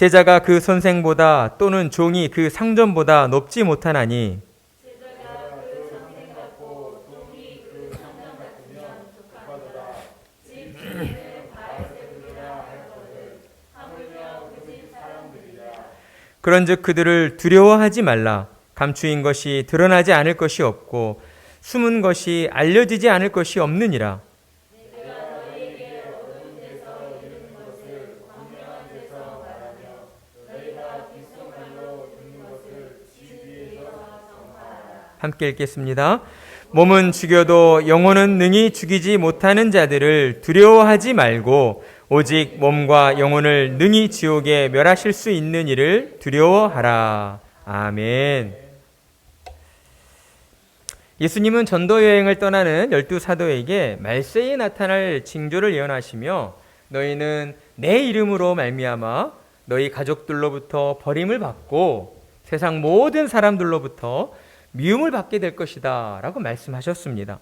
제자가 그 선생보다 또는 종이 그 상전보다 높지 못하나니 그런즉 그들을 두려워하지 말라. 감추인 것이 드러나지 않을 것이 없고 숨은 것이 알려지지 않을 것이 없느니라. 함께 읽겠습니다. 몸은 죽여도 영혼은 능히 죽이지 못하는 자들을 두려워하지 말고 오직 몸과 영혼을 능히 지옥에 멸하실 수 있는 이를 두려워하라. 아멘. 예수님은 전도 여행을 떠나는 12사도에게 말세에 나타날 징조를 예언하시며 너희는 내 이름으로 말미암아 너희 가족들로부터 버림을 받고 세상 모든 사람들로부터 미움을 받게 될 것이다 라고 말씀하셨습니다.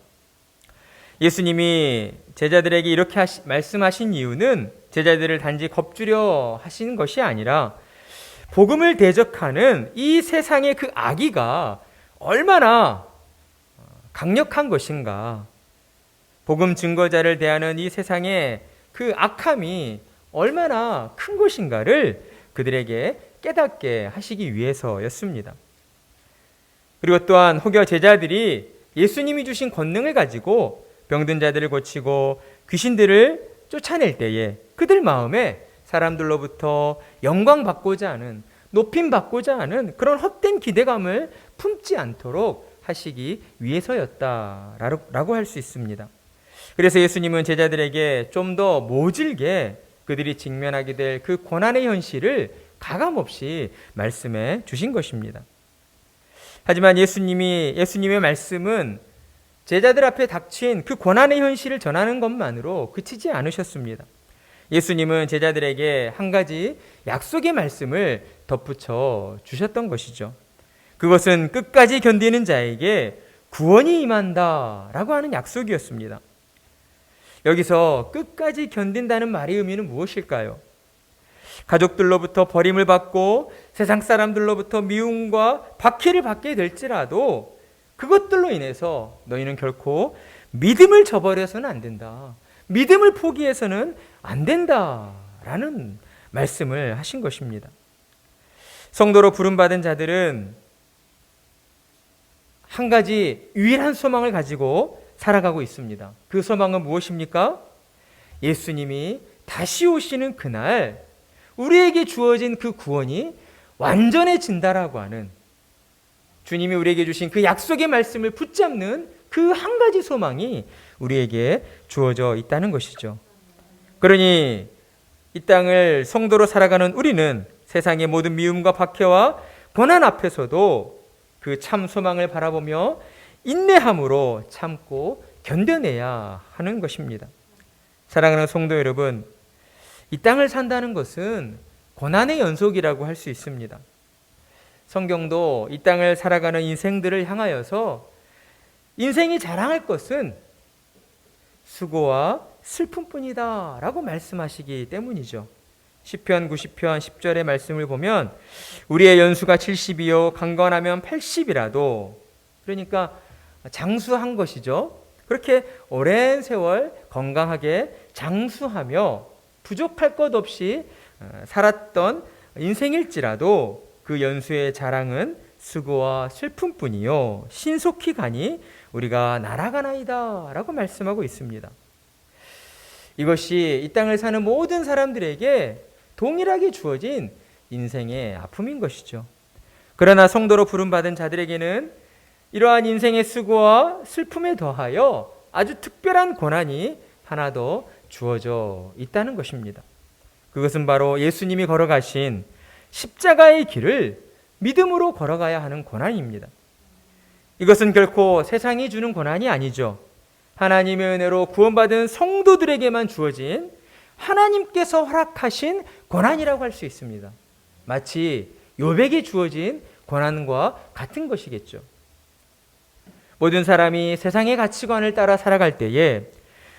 예수님이 제자들에게 이렇게 말씀하신 이유는 제자들을 단지 겁주려 하신 것이 아니라 복음을 대적하는 이 세상의 그 악의가 얼마나 강력한 것인가, 복음 증거자를 대하는 이 세상의 그 악함이 얼마나 큰 것인가를 그들에게 깨닫게 하시기 위해서였습니다. 그리고 또한 혹여 제자들이 예수님이 주신 권능을 가지고 병든 자들을 고치고 귀신들을 쫓아낼 때에 그들 마음에 사람들로부터 영광받고자 하는, 높임받고자 하는 그런 헛된 기대감을 품지 않도록 하시기 위해서였다라고 할 수 있습니다. 그래서 예수님은 제자들에게 좀 더 모질게 그들이 직면하게 될 그 고난의 현실을 가감없이 말씀해 주신 것입니다. 하지만 예수님의 말씀은 제자들 앞에 닥친 그 고난의 현실을 전하는 것만으로 그치지 않으셨습니다. 예수님은 제자들에게 한 가지 약속의 말씀을 덧붙여 주셨던 것이죠. 그것은 끝까지 견디는 자에게 구원이 임한다라고 하는 약속이었습니다. 여기서 끝까지 견딘다는 말의 의미는 무엇일까요? 가족들로부터 버림을 받고 세상 사람들로부터 미움과 박해를 받게 될지라도 그것들로 인해서 너희는 결코 믿음을 저버려서는 안 된다. 믿음을 포기해서는 안 된다라는 말씀을 하신 것입니다. 성도로 부름받은 자들은 한 가지 유일한 소망을 가지고 살아가고 있습니다. 그 소망은 무엇입니까? 예수님이 다시 오시는 그날 우리에게 주어진 그 구원이 완전해진다라고 하는, 주님이 우리에게 주신 그 약속의 말씀을 붙잡는 그 한 가지 소망이 우리에게 주어져 있다는 것이죠. 그러니 이 땅을 성도로 살아가는 우리는 세상의 모든 미움과 박해와 고난 앞에서도 그 참 소망을 바라보며 인내함으로 참고 견뎌내야 하는 것입니다. 사랑하는 성도 여러분, 이 땅을 산다는 것은 고난의 연속이라고 할 수 있습니다. 성경도 이 땅을 살아가는 인생들을 향하여서 인생이 자랑할 것은 수고와 슬픔뿐이다 라고 말씀하시기 때문이죠. 시편 90편 10절의 말씀을 보면 우리의 연수가 70이요 강건하면 80이라도, 그러니까 장수한 것이죠. 그렇게 오랜 세월 건강하게 장수하며 부족할 것 없이 살았던 인생일지라도 그 연수의 자랑은 수고와 슬픔뿐이요 신속히 가니 우리가 날아가나이다 라고 말씀하고 있습니다. 이것이 이 땅을 사는 모든 사람들에게 동일하게 주어진 인생의 아픔인 것이죠. 그러나 성도로 부름받은 자들에게는 이러한 인생의 수고와 슬픔에 더하여 아주 특별한 고난이 하나 더 주어져 있다는 것입니다. 그것은 바로 예수님이 걸어가신 십자가의 길을 믿음으로 걸어가야 하는 고난입니다. 이것은 결코 세상이 주는 고난이 아니죠. 하나님의 은혜로 구원받은 성도들에게만 주어진 하나님께서 허락하신 고난이라고 할 수 있습니다. 마치 욥에게 주어진 고난과 같은 것이겠죠. 모든 사람이 세상의 가치관을 따라 살아갈 때에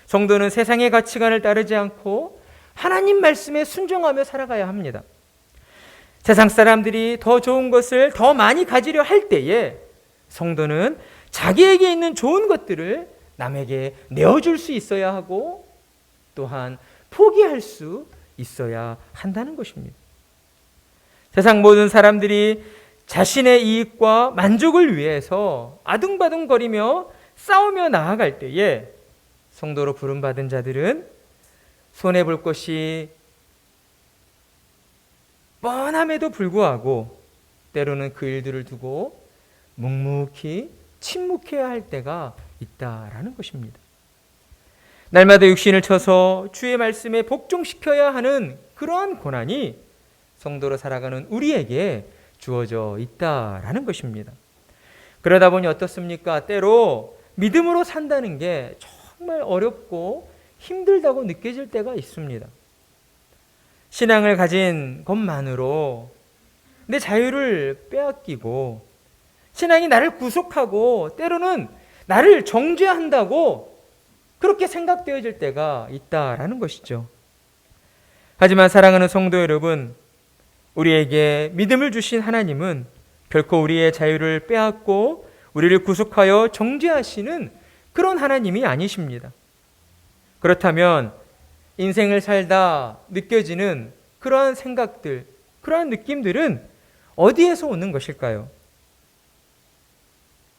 성도는 세상의 가치관을 따르지 않고 하나님 말씀에 순종하며 살아가야 합니다. 세상 사람들이 더 좋은 것을 더 많이 가지려 할 때에 성도는 자기에게 있는 좋은 것들을 남에게 내어줄 수 있어야 하고 또한 포기할 수 있어야 한다는 것입니다. 세상 모든 사람들이 자신의 이익과 만족을 위해서 아둥바둥거리며 싸우며 나아갈 때에 성도로 부름받은 자들은 손해볼 것이 뻔함에도 불구하고 때로는 그 일들을 두고 묵묵히 침묵해야 할 때가 있다라는 것입니다. 날마다 육신을 쳐서 주의 말씀에 복종시켜야 하는 그러한 고난이 성도로 살아가는 우리에게 주어져 있다라는 것입니다. 그러다 보니 어떻습니까? 때로 믿음으로 산다는 게 정말 어렵고 힘들다고 느껴질 때가 있습니다. 신앙을 가진 것만으로 내 자유를 빼앗기고 신앙이 나를 구속하고 때로는 나를 정죄한다고 그렇게 생각되어질 때가 있다라는 것이죠. 하지만 사랑하는 성도 여러분, 우리에게 믿음을 주신 하나님은 결코 우리의 자유를 빼앗고 우리를 구속하여 정죄하시는 그런 하나님이 아니십니다. 그렇다면 인생을 살다 느껴지는 그러한 생각들, 그러한 느낌들은 어디에서 오는 것일까요?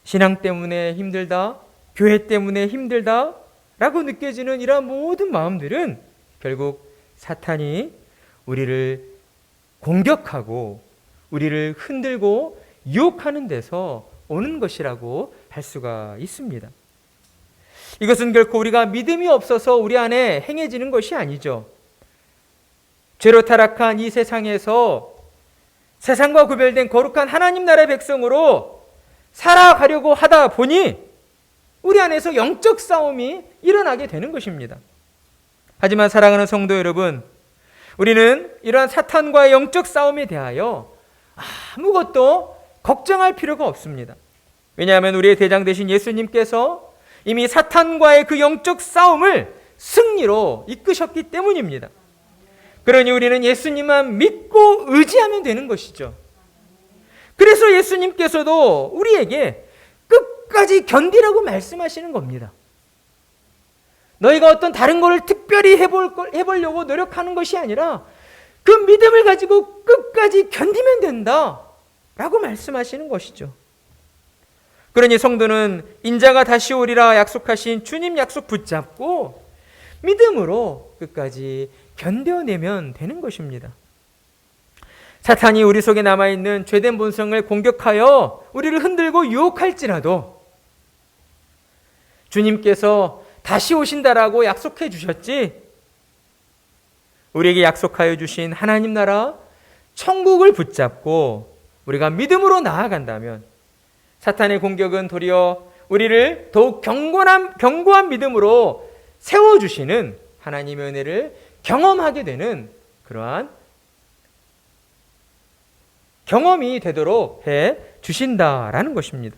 신앙 때문에 힘들다, 교회 때문에 힘들다 라고 느껴지는 이러한 모든 마음들은 결국 사탄이 우리를 공격하고 우리를 흔들고 유혹하는 데서 오는 것이라고 할 수가 있습니다. 이것은 결코 우리가 믿음이 없어서 우리 안에 행해지는 것이 아니죠. 죄로 타락한 이 세상에서 세상과 구별된 거룩한 하나님 나라의 백성으로 살아가려고 하다 보니 우리 안에서 영적 싸움이 일어나게 되는 것입니다. 하지만 사랑하는 성도 여러분, 우리는 이러한 사탄과의 영적 싸움에 대하여 아무것도 걱정할 필요가 없습니다. 왜냐하면 우리의 대장 되신 예수님께서 이미 사탄과의 그 영적 싸움을 승리로 이끄셨기 때문입니다. 그러니 우리는 예수님만 믿고 의지하면 되는 것이죠. 그래서 예수님께서도 우리에게 끝까지 견디라고 말씀하시는 겁니다. 너희가 어떤 다른 것을 특별히 해보려고 노력하는 것이 아니라 그 믿음을 가지고 끝까지 견디면 된다 라고 말씀하시는 것이죠. 그러니 성도는 인자가 다시 오리라 약속하신 주님 약속 붙잡고 믿음으로 끝까지 견뎌내면 되는 것입니다. 사탄이 우리 속에 남아있는 죄된 본성을 공격하여 우리를 흔들고 유혹할지라도 주님께서 다시 오신다라고 약속해 주셨지, 우리에게 약속하여 주신 하나님 나라 천국을 붙잡고 우리가 믿음으로 나아간다면 사탄의 공격은 도리어 우리를 더욱 견고한 믿음으로 세워주시는 하나님의 은혜를 경험하게 되는 그러한 경험이 되도록 해 주신다라는 것입니다.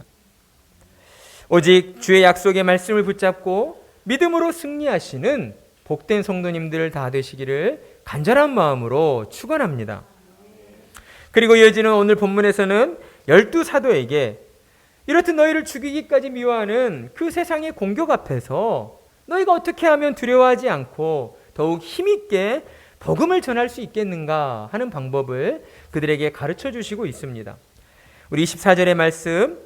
오직 주의 약속의 말씀을 붙잡고 믿음으로 승리하시는 복된 성도님들 다 되시기를 간절한 마음으로 축원합니다. 그리고 이어지는 오늘 본문에서는 12사도에게 이렇듯 너희를 죽이기까지 미워하는 그 세상의 공격 앞에서 너희가 어떻게 하면 두려워하지 않고 더욱 힘있게 복음을 전할 수 있겠는가 하는 방법을 그들에게 가르쳐 주시고 있습니다. 우리 24절의 말씀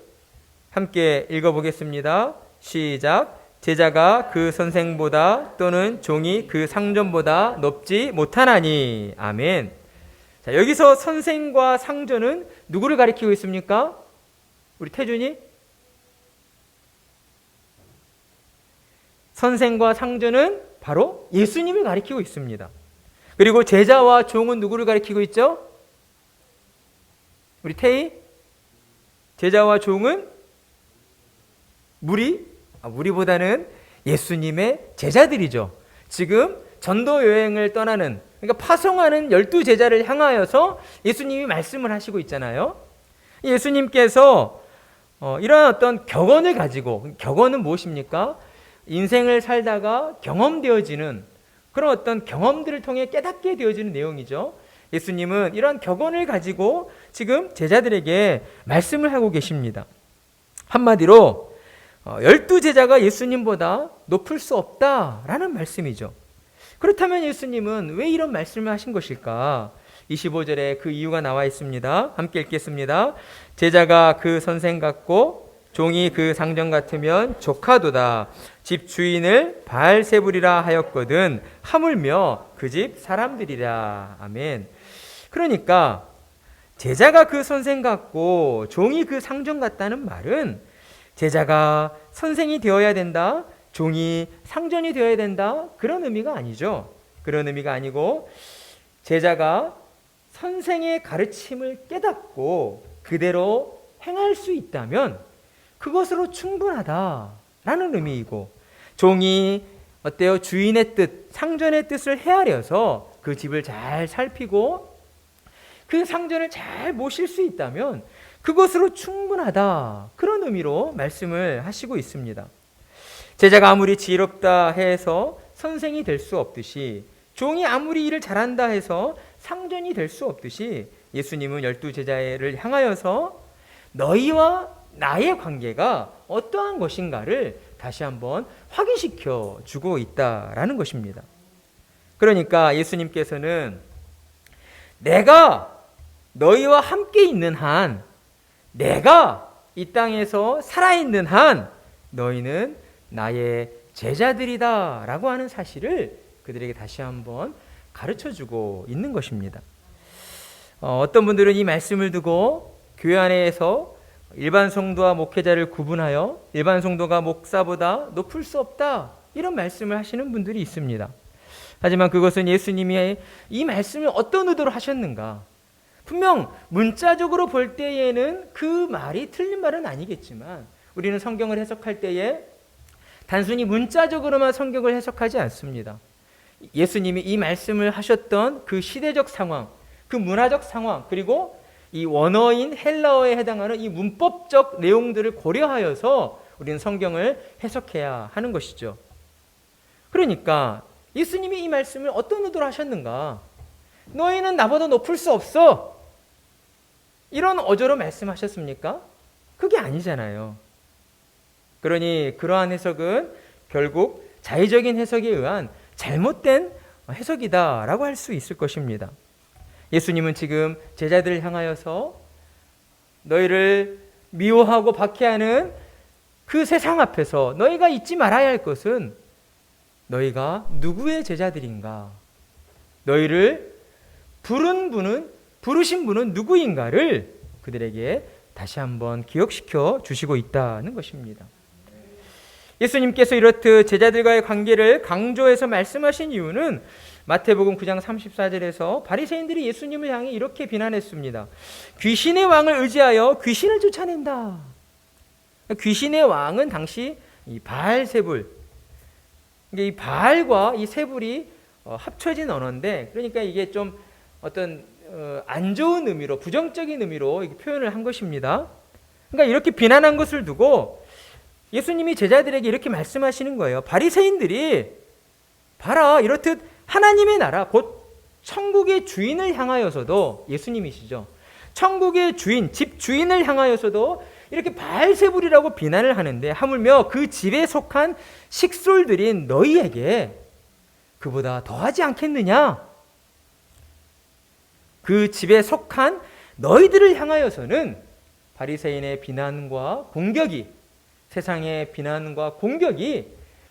함께 읽어보겠습니다. 시작. 제자가 그 선생보다 또는 종이 그 상전보다 높지 못하나니. 아멘. 자, 여기서 선생과 상전은 누구를 가리키고 있습니까? 우리 태준이? 선생과 상전은 바로 예수님을 가리키고 있습니다. 그리고 제자와 종은 누구를 가리키고 있죠? 우리 태희? 제자와 종은 무리보다는 예수님의 제자들이죠. 지금 전도 여행을 떠나는, 그러니까 파송하는 12제자를 향하여서 예수님이 말씀을 하시고 있잖아요. 예수님께서 이런 어떤 격언을 가지고, 격언은 무엇입니까? 인생을 살다가 경험되어지는 그런 어떤 경험들을 통해 깨닫게 되어지는 내용이죠. 예수님은 이런 격언을 가지고 지금 제자들에게 말씀을 하고 계십니다. 한마디로 12제자가 예수님보다 높을 수 없다라는 말씀이죠. 그렇다면 예수님은 왜 이런 말씀을 하신 것일까? 25절에 그 이유가 나와 있습니다. 함께 읽겠습니다. 제자가 그 선생 같고 종이 그 상전 같으면 조카도다. 집 주인을 바알세불이라 하였거든 하물며 그 집 사람들이라. 아멘. 그러니까 제자가 그 선생 같고 종이 그 상전 같다는 말은 제자가 선생이 되어야 된다, 종이 상전이 되어야 된다, 그런 의미가 아니죠. 그런 의미가 아니고 제자가 선생의 가르침을 깨닫고 그대로 행할 수 있다면 그것으로 충분하다라는 의미이고, 종이 어때요? 주인의 뜻, 상전의 뜻을 헤아려서 그 집을 잘 살피고 그 상전을 잘 모실 수 있다면 그것으로 충분하다, 그런 의미로 말씀을 하시고 있습니다. 제자가 아무리 지혜롭다 해서 선생이 될 수 없듯이, 종이 아무리 일을 잘한다 해서 상전이 될 수 없듯이, 예수님은 12제자를 향하여서 너희와 나의 관계가 어떠한 것인가를 다시 한번 확인시켜 주고 있다라는 것입니다. 그러니까 예수님께서는 내가 너희와 함께 있는 한, 내가 이 땅에서 살아있는 한 너희는 나의 제자들이다 라고 하는 사실을 그들에게 다시 한번 가르쳐주고 있는 것입니다. 어떤 분들은 이 말씀을 두고 교회 안에서 일반 성도와 목회자를 구분하여 일반 성도가 목사보다 높을 수 없다, 이런 말씀을 하시는 분들이 있습니다. 하지만 그것은 예수님이 이 말씀을 어떤 의도로 하셨는가? 분명 문자적으로 볼 때에는 그 말이 틀린 말은 아니겠지만 우리는 성경을 해석할 때에 단순히 문자적으로만 성경을 해석하지 않습니다. 예수님이 이 말씀을 하셨던 그 시대적 상황, 그 문화적 상황, 그리고 이 원어인 헬라어에 해당하는 이 문법적 내용들을 고려하여서 우리는 성경을 해석해야 하는 것이죠. 그러니까 예수님이 이 말씀을 어떤 의도로 하셨는가? 너희는 나보다 높을 수 없어, 이런 어조로 말씀하셨습니까? 그게 아니잖아요. 그러니 그러한 해석은 결국 자의적인 해석에 의한 잘못된 해석이다라고 할 수 있을 것입니다. 예수님은 지금 제자들을 향하여서 너희를 미워하고 박해하는 그 세상 앞에서 너희가 잊지 말아야 할 것은 너희가 누구의 제자들인가, 너희를 부르신 분은 누구인가를 그들에게 다시 한번 기억시켜 주시고 있다는 것입니다. 예수님께서 이렇듯 제자들과의 관계를 강조해서 말씀하신 이유는 마태복음 9장 34절에서 바리새인들이 예수님을 향해 이렇게 비난했습니다. 귀신의 왕을 의지하여 귀신을 쫓아낸다. 귀신의 왕은 당시 이 바알세불, 이 바알과 이 세불이 합쳐진 언어인데, 그러니까 이게 좀 어떤 안 좋은 의미로, 부정적인 의미로 표현을 한 것입니다. 그러니까 이렇게 비난한 것을 두고 예수님이 제자들에게 이렇게 말씀하시는 거예요. 바리새인들이 봐라, 이렇듯 하나님의 나라, 곧 천국의 주인을 향하여서도, 예수님이시죠, 천국의 주인, 집 주인을 향하여서도 이렇게 바알세불이라고 비난을 하는데, 하물며 그 집에 속한 식솔들인 너희에게 그보다 더하지 않겠느냐? 그 집에 속한 너희들을 향하여서는 바리새인의 비난과 공격이, 세상의 비난과 공격이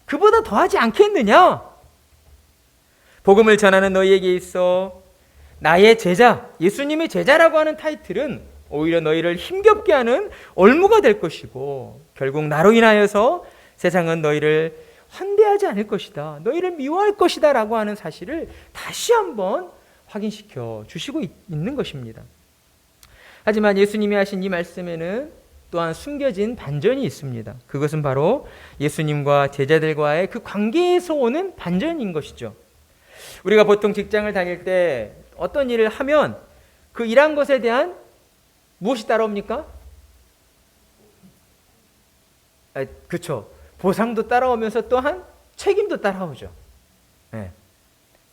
그보다 더하지 않겠느냐? 복음을 전하는 너희에게 있어 나의 제자, 예수님의 제자라고 하는 타이틀은 오히려 너희를 힘겹게 하는 올무가 될 것이고, 결국 나로 인하여서 세상은 너희를 환대하지 않을 것이다, 너희를 미워할 것이다 라고 하는 사실을 다시 한번 확인시켜 주시고 있는 것입니다. 하지만 예수님이 하신 이 말씀에는 또한 숨겨진 반전이 있습니다. 그것은 바로 예수님과 제자들과의 그 관계에서 오는 반전인 것이죠. 우리가 보통 직장을 다닐 때 어떤 일을 하면 그 일한 것에 대한 무엇이 따라옵니까? 그렇죠. 보상도 따라오면서 또한 책임도 따라오죠. 네.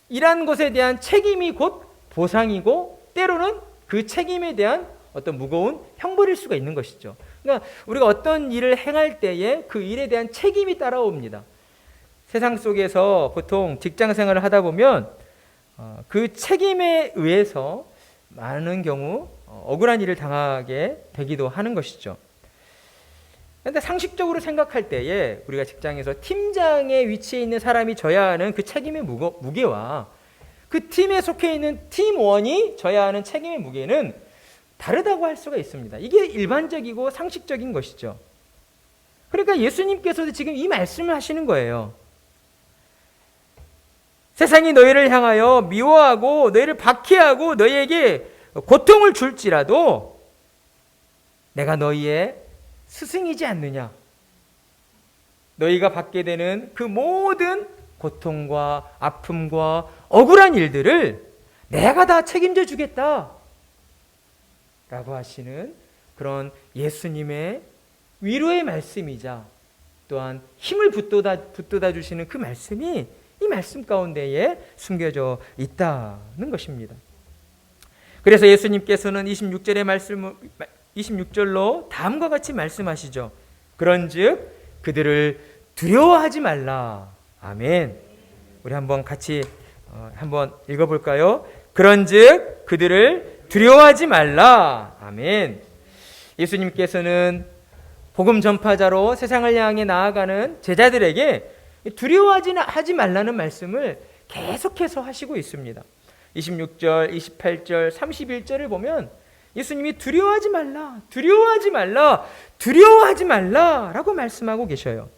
일한 것에 대한 책임이 곧 보상이고 때로는 그 책임에 대한 어떤 무거운 형벌일 수가 있는 것이죠. 그러니까 우리가 어떤 일을 행할 때에 그 일에 대한 책임이 따라옵니다. 세상 속에서 보통 직장 생활을 하다 보면 그 책임에 의해서 많은 경우 억울한 일을 당하게 되기도 하는 것이죠. 그런데 상식적으로 생각할 때에 우리가 직장에서 팀장의 위치에 있는 사람이 져야 하는 그 책임의 무게와 그 팀에 속해 있는 팀원이 져야 하는 책임의 무게는 다르다고 할 수가 있습니다. 이게 일반적이고 상식적인 것이죠. 그러니까 예수님께서도 지금 이 말씀을 하시는 거예요. 세상이 너희를 향하여 미워하고 너희를 박해하고 너희에게 고통을 줄지라도 내가 너희의 스승이지 않느냐. 너희가 받게 되는 그 모든 고통과 아픔과 억울한 일들을 내가 다 책임져 주겠다 라고 하시는 그런 예수님의 위로의 말씀이자 또한 힘을 붙돋아 주시는 그 말씀이 이 말씀 가운데에 숨겨져 있다는 것입니다. 그래서 예수님께서는 26절로 다음과 같이 말씀하시죠. 그런즉 그들을 두려워하지 말라. 아멘. 우리 한번 같이 한번 읽어볼까요? 그런즉 그들을 두려워하지 말라. 아멘. 예수님께서는 복음 전파자로 세상을 향해 나아가는 제자들에게 두려워하지 말라는 말씀을 계속해서 하시고 있습니다. 26절, 28절, 31절을 보면 예수님이 두려워하지 말라, 두려워하지 말라, 두려워하지 말라 라고 말씀하고 계셔요.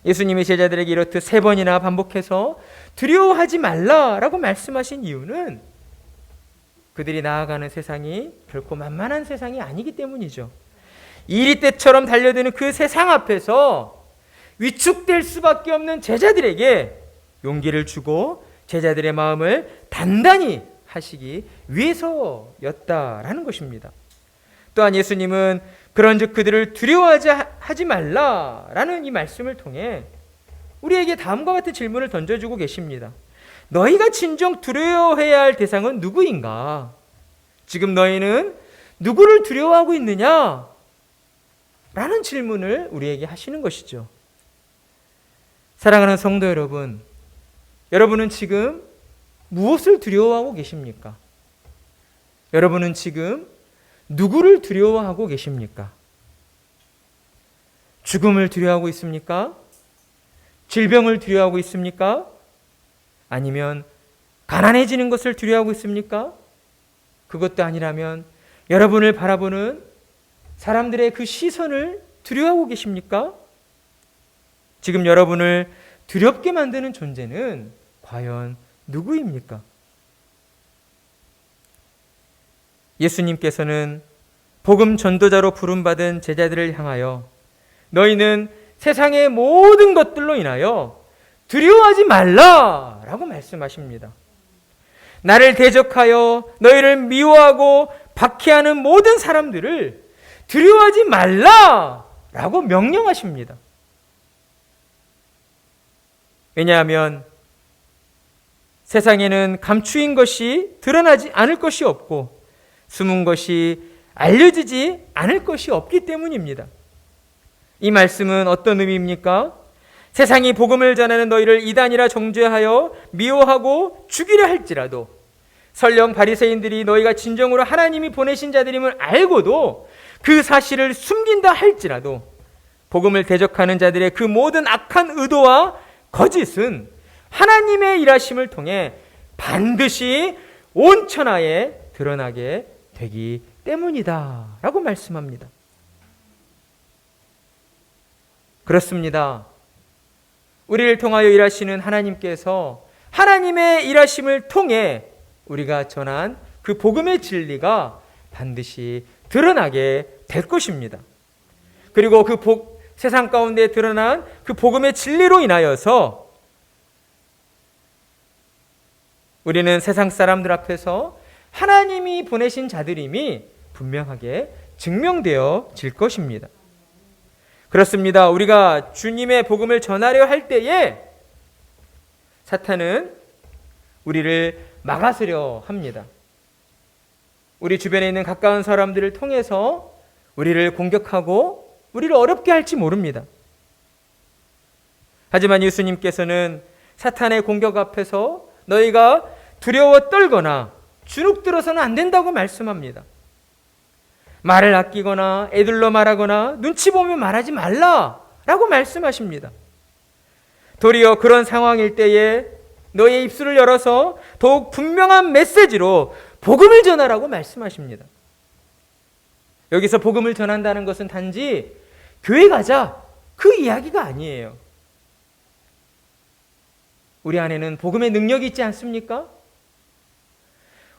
예수님이 제자들에게 이렇듯 3번이나 반복해서 두려워하지 말라 라고 말씀하신 이유는 그들이 나아가는 세상이 결코 만만한 세상이 아니기 때문이죠. 이리떼처럼 달려드는 그 세상 앞에서 위축될 수밖에 없는 제자들에게 용기를 주고 제자들의 마음을 단단히 하시기 위해서였다라는 것입니다. 또한 예수님은 그런즉 그들을 두려워하지 말라라는 이 말씀을 통해 우리에게 다음과 같은 질문을 던져주고 계십니다. 너희가 진정 두려워해야 할 대상은 누구인가? 지금 너희는 누구를 두려워하고 있느냐? 라는 질문을 우리에게 하시는 것이죠. 사랑하는 성도 여러분, 여러분은 지금 무엇을 두려워하고 계십니까? 여러분은 지금 누구를 두려워하고 계십니까? 죽음을 두려워하고 있습니까? 질병을 두려워하고 있습니까? 아니면 가난해지는 것을 두려워하고 있습니까? 그것도 아니라면 여러분을 바라보는 사람들의 그 시선을 두려워하고 계십니까? 지금 여러분을 두렵게 만드는 존재는 과연 누구입니까? 예수님께서는 복음 전도자로 부름받은 제자들을 향하여 너희는 세상의 모든 것들로 인하여 두려워하지 말라라고 말씀하십니다. 나를 대적하여 너희를 미워하고 박해하는 모든 사람들을 두려워하지 말라라고 명령하십니다. 왜냐하면 세상에는 감추인 것이 드러나지 않을 것이 없고 숨은 것이 알려지지 않을 것이 없기 때문입니다. 이 말씀은 어떤 의미입니까? 세상이 복음을 전하는 너희를 이단이라 정죄하여 미워하고 죽이려 할지라도 설령 바리새인들이 너희가 진정으로 하나님이 보내신 자들임을 알고도 그 사실을 숨긴다 할지라도 복음을 대적하는 자들의 그 모든 악한 의도와 거짓은 하나님의 일하심을 통해 반드시 온 천하에 드러나게 되기 때문이다 라고 말씀합니다. 그렇습니다. 우리를 통하여 일하시는 하나님께서 하나님의 일하심을 통해 우리가 전한 그 복음의 진리가 반드시 드러나게 될 것입니다. 그리고 그 세상 가운데 드러난 그 복음의 진리로 인하여서 우리는 세상 사람들 앞에서 하나님이 보내신 자들임이 분명하게 증명되어질 것입니다. 그렇습니다. 우리가 주님의 복음을 전하려 할 때에 사탄은 우리를 막아서려 합니다. 우리 주변에 있는 가까운 사람들을 통해서 우리를 공격하고 우리를 어렵게 할지 모릅니다. 하지만 예수님께서는 사탄의 공격 앞에서 너희가 두려워 떨거나 주눅들어서는 안 된다고 말씀합니다. 말을 아끼거나 애들러 말하거나 눈치 보며 말하지 말라라고 말씀하십니다. 도리어 그런 상황일 때에 너의 입술을 열어서 더욱 분명한 메시지로 복음을 전하라고 말씀하십니다. 여기서 복음을 전한다는 것은 단지 교회 가자 그 이야기가 아니에요. 우리 안에는 복음의 능력이 있지 않습니까?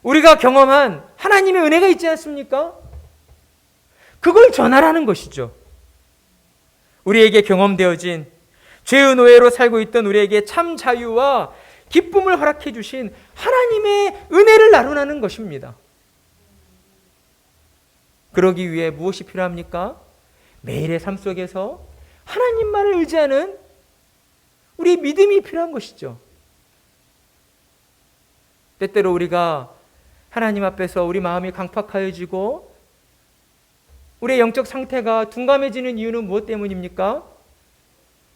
우리가 경험한 하나님의 은혜가 있지 않습니까? 그걸 전하라는 것이죠. 우리에게 경험되어진 죄의 노예로 살고 있던 우리에게 참 자유와 기쁨을 허락해 주신 하나님의 은혜를 나누라는 것입니다. 그러기 위해 무엇이 필요합니까? 매일의 삶 속에서 하나님만을 의지하는 우리 믿음이 필요한 것이죠. 때때로 우리가 하나님 앞에서 우리 마음이 강팍하여지고 우리의 영적 상태가 둔감해지는 이유는 무엇 때문입니까?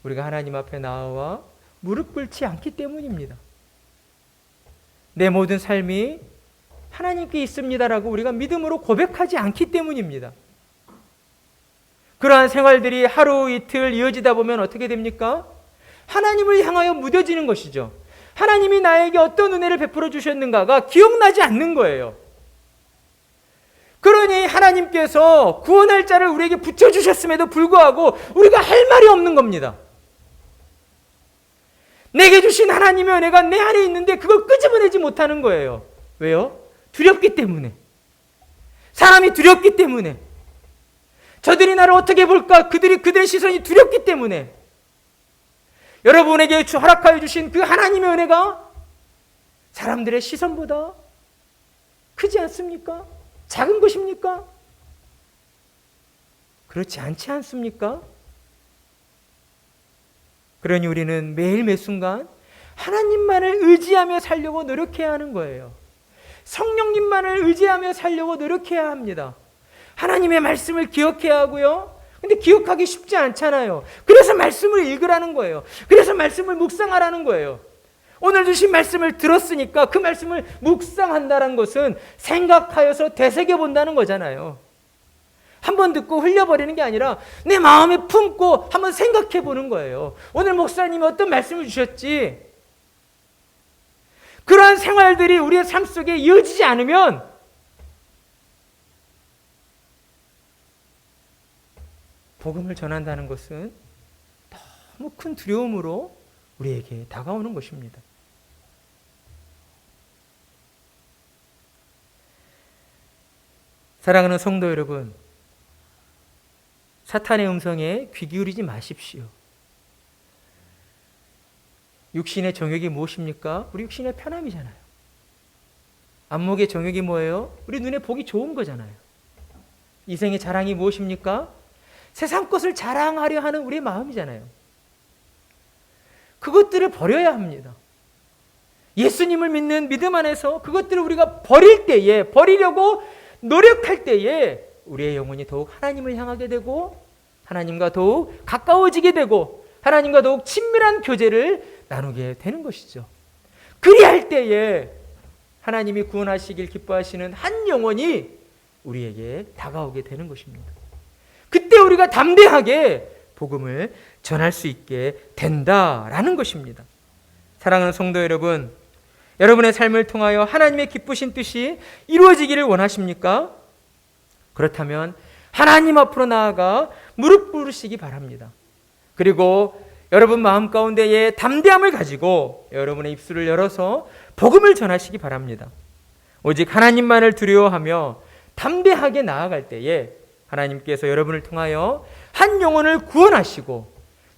우리가 하나님 앞에 나와 무릎 꿇지 않기 때문입니다. 내 모든 삶이 하나님께 있습니다라고 우리가 믿음으로 고백하지 않기 때문입니다. 그러한 생활들이 하루 이틀 이어지다 보면 어떻게 됩니까? 하나님을 향하여 무뎌지는 것이죠. 하나님이 나에게 어떤 은혜를 베풀어 주셨는가가 기억나지 않는 거예요. 그러니 하나님께서 구원할 자를 우리에게 붙여주셨음에도 불구하고 우리가 할 말이 없는 겁니다. 내게 주신 하나님의 은혜가 내 안에 있는데 그걸 끄집어내지 못하는 거예요. 왜요? 두렵기 때문에. 사람이 두렵기 때문에. 저들이 나를 어떻게 볼까? 그들의 시선이 두렵기 때문에. 여러분에게 허락하여 주신 그 하나님의 은혜가 사람들의 시선보다 크지 않습니까? 작은 것입니까? 그렇지 않지 않습니까? 그러니 우리는 매일 매 순간 하나님만을 의지하며 살려고 노력해야 하는 거예요. 성령님만을 의지하며 살려고 노력해야 합니다. 하나님의 말씀을 기억해야 하고요. 근데 기억하기 쉽지 않잖아요. 그래서 말씀을 읽으라는 거예요. 그래서 말씀을 묵상하라는 거예요. 오늘 주신 말씀을 들었으니까 그 말씀을 묵상한다는 것은 생각하여서 되새겨본다는 거잖아요. 한번 듣고 흘려버리는 게 아니라 내 마음에 품고 한번 생각해 보는 거예요. 오늘 목사님이 어떤 말씀을 주셨지? 그러한 생활들이 우리의 삶 속에 이어지지 않으면 복음을 전한다는 것은 너무 큰 두려움으로 우리에게 다가오는 것입니다. 사랑하는 성도 여러분, 사탄의 음성에 귀 기울이지 마십시오. 육신의 정욕이 무엇입니까? 우리 육신의 편함이잖아요. 안목의 정욕이 뭐예요? 우리 눈에 보기 좋은 거잖아요. 이생의 자랑이 무엇입니까? 세상 것을 자랑하려 하는 우리의 마음이잖아요. 그것들을 버려야 합니다. 예수님을 믿는 믿음 안에서 그것들을 우리가 버리려고 노력할 때에 우리의 영혼이 더욱 하나님을 향하게 되고 하나님과 더욱 가까워지게 되고 하나님과 더욱 친밀한 교제를 나누게 되는 것이죠. 그리할 때에 하나님이 구원하시길 기뻐하시는 한 영혼이 우리에게 다가오게 되는 것입니다. 그때 우리가 담대하게 복음을 전할 수 있게 된다라는 것입니다. 사랑하는 성도 여러분, 여러분의 삶을 통하여 하나님의 기쁘신 뜻이 이루어지기를 원하십니까? 그렇다면 하나님 앞으로 나아가 무릎 꿇으시기 바랍니다. 그리고 여러분 마음 가운데에 담대함을 가지고 여러분의 입술을 열어서 복음을 전하시기 바랍니다. 오직 하나님만을 두려워하며 담대하게 나아갈 때에 하나님께서 여러분을 통하여 한 영혼을 구원하시고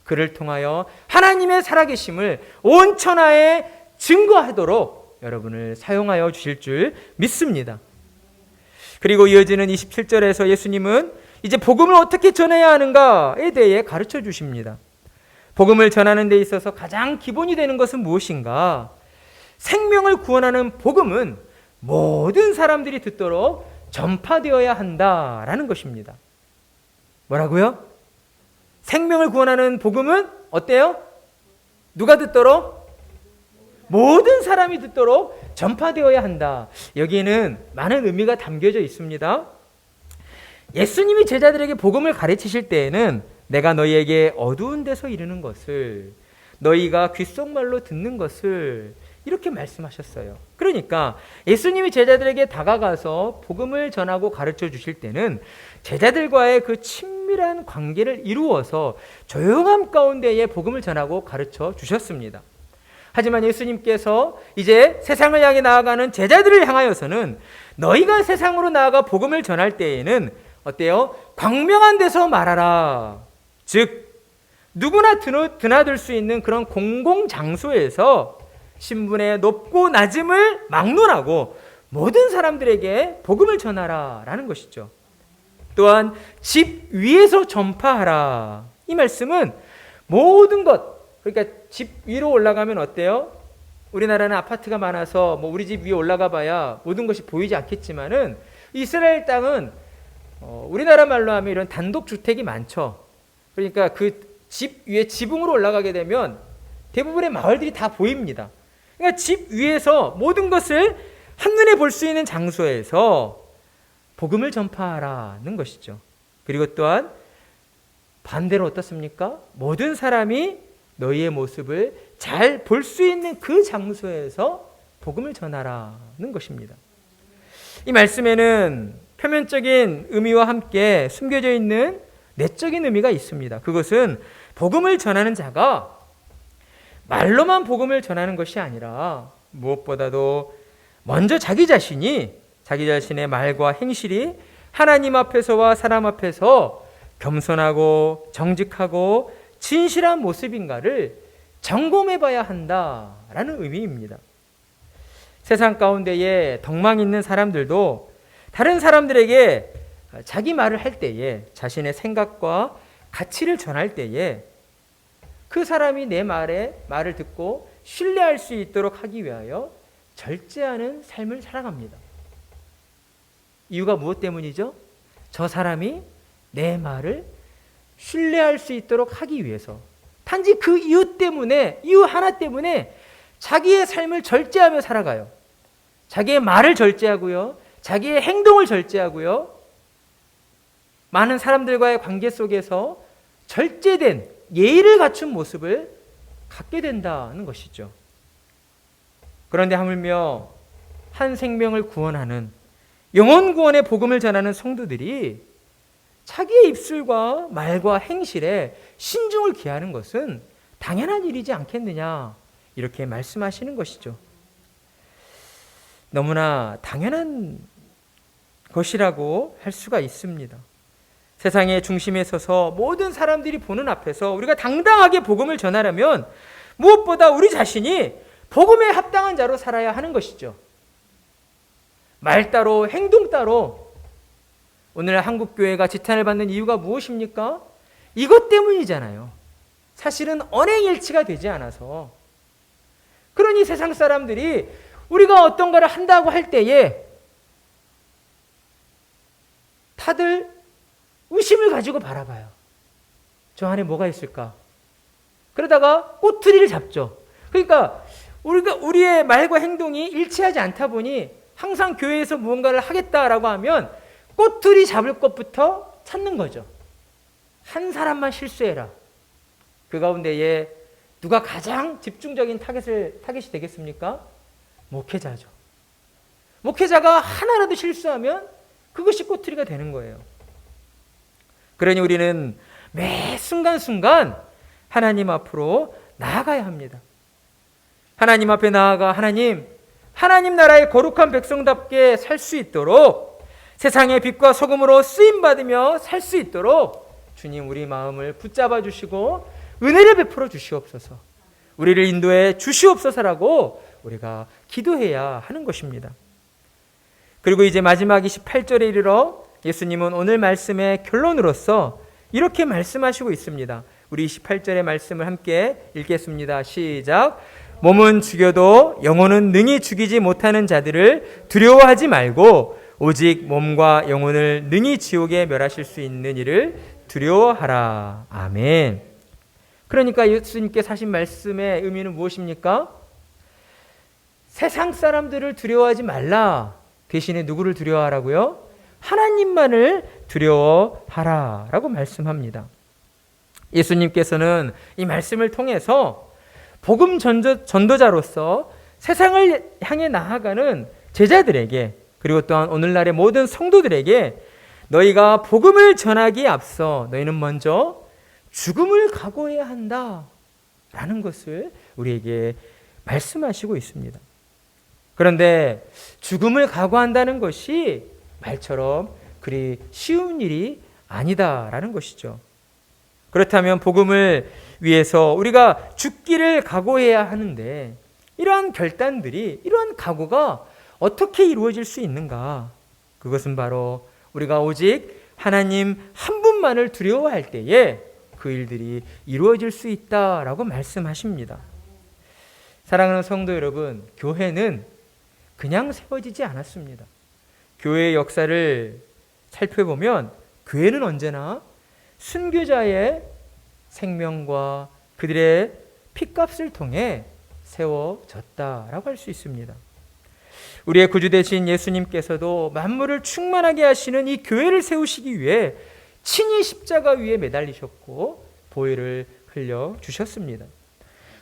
그를 통하여 하나님의 살아계심을 온 천하에 증거하도록 여러분을 사용하여 주실 줄 믿습니다. 그리고 이어지는 27절에서 예수님은 이제 복음을 어떻게 전해야 하는가에 대해 가르쳐 주십니다. 복음을 전하는 데 있어서 가장 기본이 되는 것은 무엇인가? 생명을 구원하는 복음은 모든 사람들이 듣도록 전파되어야 한다라는 것입니다. 뭐라고요? 생명을 구원하는 복음은 어때요? 누가 듣도록? 모든 사람이 듣도록 전파되어야 한다. 여기에는 많은 의미가 담겨져 있습니다. 예수님이 제자들에게 복음을 가르치실 때에는 내가 너희에게 어두운 데서 이르는 것을, 너희가 귓속말로 듣는 것을 이렇게 말씀하셨어요. 그러니까 예수님이 제자들에게 다가가서 복음을 전하고 가르쳐 주실 때는 제자들과의 그 친밀한 관계를 이루어서 조용함 가운데에 복음을 전하고 가르쳐 주셨습니다. 하지만 예수님께서 이제 세상을 향해 나아가는 제자들을 향하여서는 너희가 세상으로 나아가 복음을 전할 때에는 어때요? 광명한 데서 말하라. 즉 누구나 드나들 수 있는 그런 공공장소에서 신분의 높고 낮음을 막론하고 모든 사람들에게 복음을 전하라 라는 것이죠. 또한 집 위에서 전파하라. 이 말씀은 모든 것, 그러니까 집 위로 올라가면 어때요? 우리나라는 아파트가 많아서 뭐 우리 집 위에 올라가 봐야 모든 것이 보이지 않겠지만은 이스라엘 땅은 우리나라 말로 하면 이런 단독주택이 많죠. 그러니까 그 집 위에 지붕으로 올라가게 되면 대부분의 마을들이 다 보입니다. 그러니까 집 위에서 모든 것을 한눈에 볼 수 있는 장소에서 복음을 전파하라는 것이죠. 그리고 또한 반대로 어떻습니까? 모든 사람이 너희의 모습을 잘 볼 수 있는 그 장소에서 복음을 전하라는 것입니다. 이 말씀에는 표면적인 의미와 함께 숨겨져 있는 내적인 의미가 있습니다. 그것은 복음을 전하는 자가 말로만 복음을 전하는 것이 아니라 무엇보다도 먼저 자기 자신의 말과 행실이 하나님 앞에서와 사람 앞에서 겸손하고 정직하고 진실한 모습인가를 점검해 봐야 한다라는 의미입니다. 세상 가운데에 덕망 있는 사람들도 다른 사람들에게 자기 말을 할 때에, 자신의 생각과 가치를 전할 때에 그 사람이 내 말을 듣고 신뢰할 수 있도록 하기 위하여 절제하는 삶을 살아갑니다. 이유가 무엇 때문이죠? 저 사람이 내 말을 신뢰할 수 있도록 하기 위해서, 단지 그 이유 하나 때문에 자기의 삶을 절제하며 살아가요. 자기의 말을 절제하고요, 자기의 행동을 절제하고요, 많은 사람들과의 관계 속에서 절제된 예의를 갖춘 모습을 갖게 된다는 것이죠. 그런데 하물며 한 생명을 구원하는, 영혼 구원의 복음을 전하는 성도들이 자기의 입술과 말과 행실에 신중을 기하는 것은 당연한 일이지 않겠느냐, 이렇게 말씀하시는 것이죠. 너무나 당연한 것이라고 할 수가 있습니다. 세상의 중심에 서서 모든 사람들이 보는 앞에서 우리가 당당하게 복음을 전하려면 무엇보다 우리 자신이 복음에 합당한 자로 살아야 하는 것이죠. 말 따로 행동 따로. 오늘 한국교회가 지탄을 받는 이유가 무엇입니까? 이것 때문이잖아요. 사실은 언행일치가 되지 않아서. 그러니 세상 사람들이 우리가 어떤가를 한다고 할 때에 다들 의심을 가지고 바라봐요. 저 안에 뭐가 있을까? 그러다가 꼬투리를 잡죠. 그러니까 우리의 말과 행동이 일치하지 않다 보니 항상 교회에서 무언가를 하겠다라고 하면 꼬투리 잡을 것부터 찾는 거죠. 한 사람만 실수해라. 그 가운데에 누가 가장 집중적인 타겟이 되겠습니까? 목회자죠. 목회자가 하나라도 실수하면 그것이 꼬투리가 되는 거예요. 그러니 우리는 매 순간순간 하나님 앞으로 나아가야 합니다. 하나님 앞에 나아가 하나님 나라의 거룩한 백성답게 살 수 있도록, 세상의 빛과 소금으로 쓰임받으며 살 수 있도록 주님 우리 마음을 붙잡아 주시고 은혜를 베풀어 주시옵소서, 우리를 인도해 주시옵소서라고 우리가 기도해야 하는 것입니다. 그리고 이제 마지막 28절에 이르러 예수님은 오늘 말씀의 결론으로서 이렇게 말씀하시고 있습니다. 우리 28절의 말씀을 함께 읽겠습니다. 시작. 몸은 죽여도 영혼은 능히 죽이지 못하는 자들을 두려워하지 말고 오직 몸과 영혼을 능히 지옥에 멸하실 수 있는 이를 두려워하라. 아멘. 그러니까 예수님께서 하신 말씀의 의미는 무엇입니까? 세상 사람들을 두려워하지 말라. 대신에 누구를 두려워하라고요? 하나님만을 두려워하라 라고 말씀합니다. 예수님께서는 이 말씀을 통해서 복음 전도자로서 세상을 향해 나아가는 제자들에게, 그리고 또한 오늘날의 모든 성도들에게 너희가 복음을 전하기에 앞서 너희는 먼저 죽음을 각오해야 한다 라는 것을 우리에게 말씀하시고 있습니다. 그런데 죽음을 각오한다는 것이 말처럼 그리 쉬운 일이 아니다라는 것이죠. 그렇다면 복음을 위해서 우리가 죽기를 각오해야 하는데 이러한 결단들이, 이러한 각오가 어떻게 이루어질 수 있는가? 그것은 바로 우리가 오직 하나님 한 분만을 두려워할 때에 그 일들이 이루어질 수 있다라고 말씀하십니다. 사랑하는 성도 여러분, 교회는 그냥 세워지지 않았습니다. 교회의 역사를 살펴보면 교회는 언제나 순교자의 생명과 그들의 피값을 통해 세워졌다라고 할 수 있습니다. 우리의 구주 되신 예수님께서도 만물을 충만하게 하시는 이 교회를 세우시기 위해 친히 십자가 위에 매달리셨고 보혈을 흘려 주셨습니다.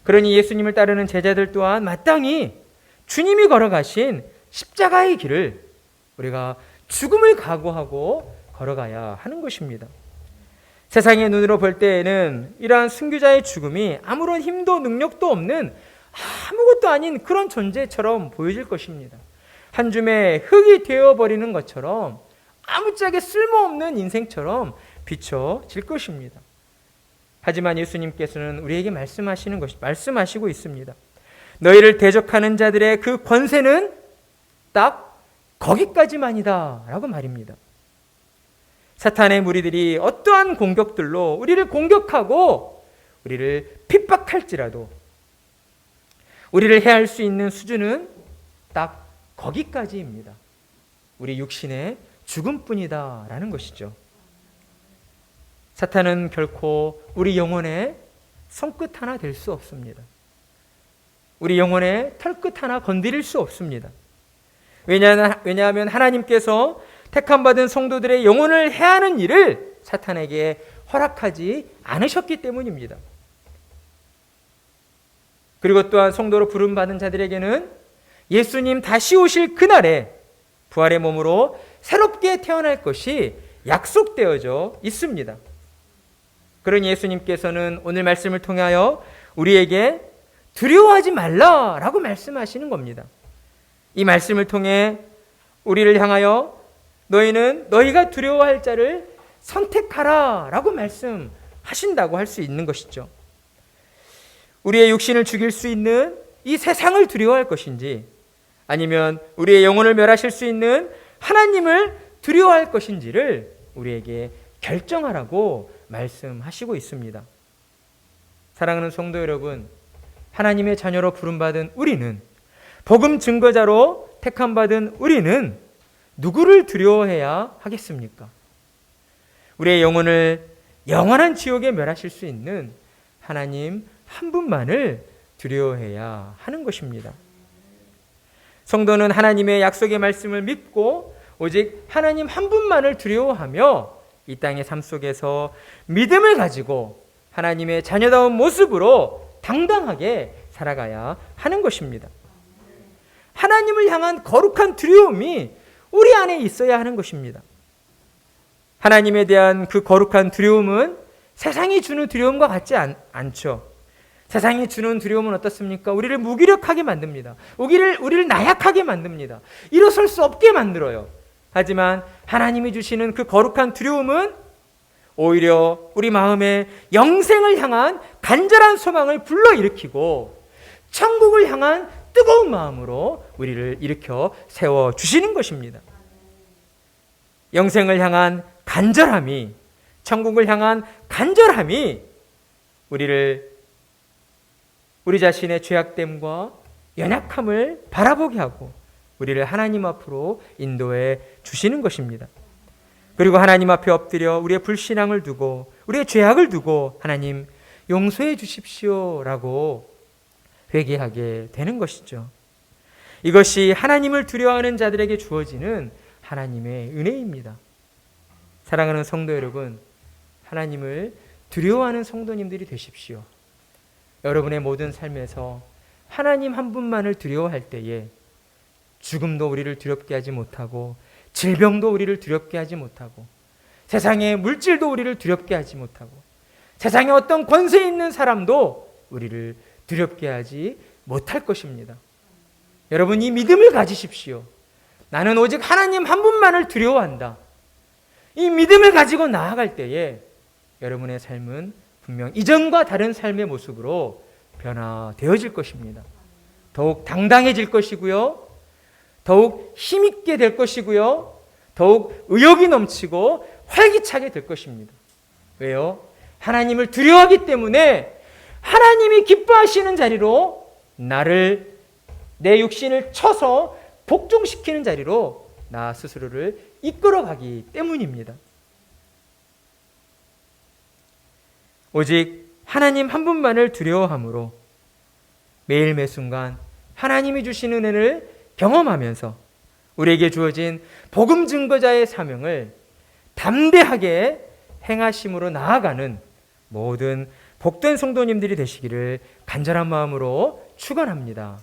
그러니 예수님을 따르는 제자들 또한 마땅히 주님이 걸어가신 십자가의 길을 우리가 죽음을 각오하고 걸어가야 하는 것입니다. 세상의 눈으로 볼 때에는 이러한 순교자의 죽음이 아무런 힘도 능력도 없는 아무것도 아닌 그런 존재처럼 보여질 것입니다. 한 줌의 흙이 되어버리는 것처럼 아무짝에 쓸모없는 인생처럼 비춰질 것입니다. 하지만 예수님께서는 우리에게 말씀하시고 있습니다. 너희를 대적하는 자들의 그 권세는 딱 거기까지만이다 라고 말입니다. 사탄의 무리들이 어떠한 공격들로 우리를 공격하고 우리를 핍박할지라도 우리를 해할 수 있는 수준은 딱 거기까지입니다. 우리 육신의 죽음뿐이다 라는 것이죠. 사탄은 결코 우리 영혼의 손끝 하나 될 수 없습니다. 우리 영혼의 털끝 하나 건드릴 수 없습니다. 왜냐하면 하나님께서 택함받은 성도들의 영혼을 해하는 일을 사탄에게 허락하지 않으셨기 때문입니다. 그리고 또한 성도로 부름받은 자들에게는 예수님 다시 오실 그날에 부활의 몸으로 새롭게 태어날 것이 약속되어져 있습니다. 그러니 예수님께서는 오늘 말씀을 통하여 우리에게 두려워하지 말라라고 말씀하시는 겁니다. 이 말씀을 통해 우리를 향하여 너희는 너희가 두려워할 자를 선택하라라고 말씀하신다고 할 수 있는 것이죠. 우리의 육신을 죽일 수 있는 이 세상을 두려워할 것인지 아니면 우리의 영혼을 멸하실 수 있는 하나님을 두려워할 것인지를 우리에게 결정하라고 말씀하시고 있습니다. 사랑하는 성도 여러분, 하나님의 자녀로 부름받은 우리는, 복음 증거자로 택함받은 우리는 누구를 두려워해야 하겠습니까? 우리의 영혼을 영원한 지옥에 멸하실 수 있는 하나님 한 분만을 두려워해야 하는 것입니다. 성도는 하나님의 약속의 말씀을 믿고 오직 하나님 한 분만을 두려워하며 이 땅의 삶 속에서 믿음을 가지고 하나님의 자녀다운 모습으로 당당하게 살아가야 하는 것입니다. 하나님을 향한 거룩한 두려움이 우리 안에 있어야 하는 것입니다. 하나님에 대한 그 거룩한 두려움은 세상이 주는 두려움과 같지 않죠. 세상이 주는 두려움은 어떻습니까? 우리를 무기력하게 만듭니다. 우리를 나약하게 만듭니다. 일어설 수 없게 만들어요. 하지만 하나님이 주시는 그 거룩한 두려움은 오히려 우리 마음에 영생을 향한 간절한 소망을 불러일으키고 천국을 향한 뜨거운 마음으로 우리를 일으켜 세워주시는 것입니다. 영생을 향한 간절함이, 천국을 향한 간절함이 우리를 우리 자신의 죄악됨과 연약함을 바라보게 하고 우리를 하나님 앞으로 인도해 주시는 것입니다. 그리고 하나님 앞에 엎드려 우리의 불신앙을 두고 우리의 죄악을 두고 하나님 용서해 주십시오라고 회개하게 되는 것이죠. 이것이 하나님을 두려워하는 자들에게 주어지는 하나님의 은혜입니다. 사랑하는 성도 여러분, 하나님을 두려워하는 성도님들이 되십시오. 여러분의 모든 삶에서 하나님 한 분만을 두려워할 때에 죽음도 우리를 두렵게 하지 못하고 질병도 우리를 두렵게 하지 못하고 세상의 물질도 우리를 두렵게 하지 못하고 세상에 어떤 권세 있는 사람도 우리를 두렵게 하지 못할 것입니다. 여러분, 이 믿음을 가지십시오. 나는 오직 하나님 한 분만을 두려워한다. 이 믿음을 가지고 나아갈 때에 여러분의 삶은 분명 이전과 다른 삶의 모습으로 변화되어질 것입니다. 더욱 당당해질 것이고요. 더욱 힘있게 될 것이고요. 더욱 의욕이 넘치고 활기차게 될 것입니다. 왜요? 하나님을 두려워하기 때문에 하나님이 기뻐하시는 자리로 나를, 내 육신을 쳐서 복종시키는 자리로 나 스스로를 이끌어가기 때문입니다. 오직 하나님 한 분만을 두려워함으로 매일 매순간 하나님이 주신 은혜를 경험하면서 우리에게 주어진 복음 증거자의 사명을 담대하게 행하심으로 나아가는 모든 복된 성도님들이 되시기를 간절한 마음으로 축원합니다.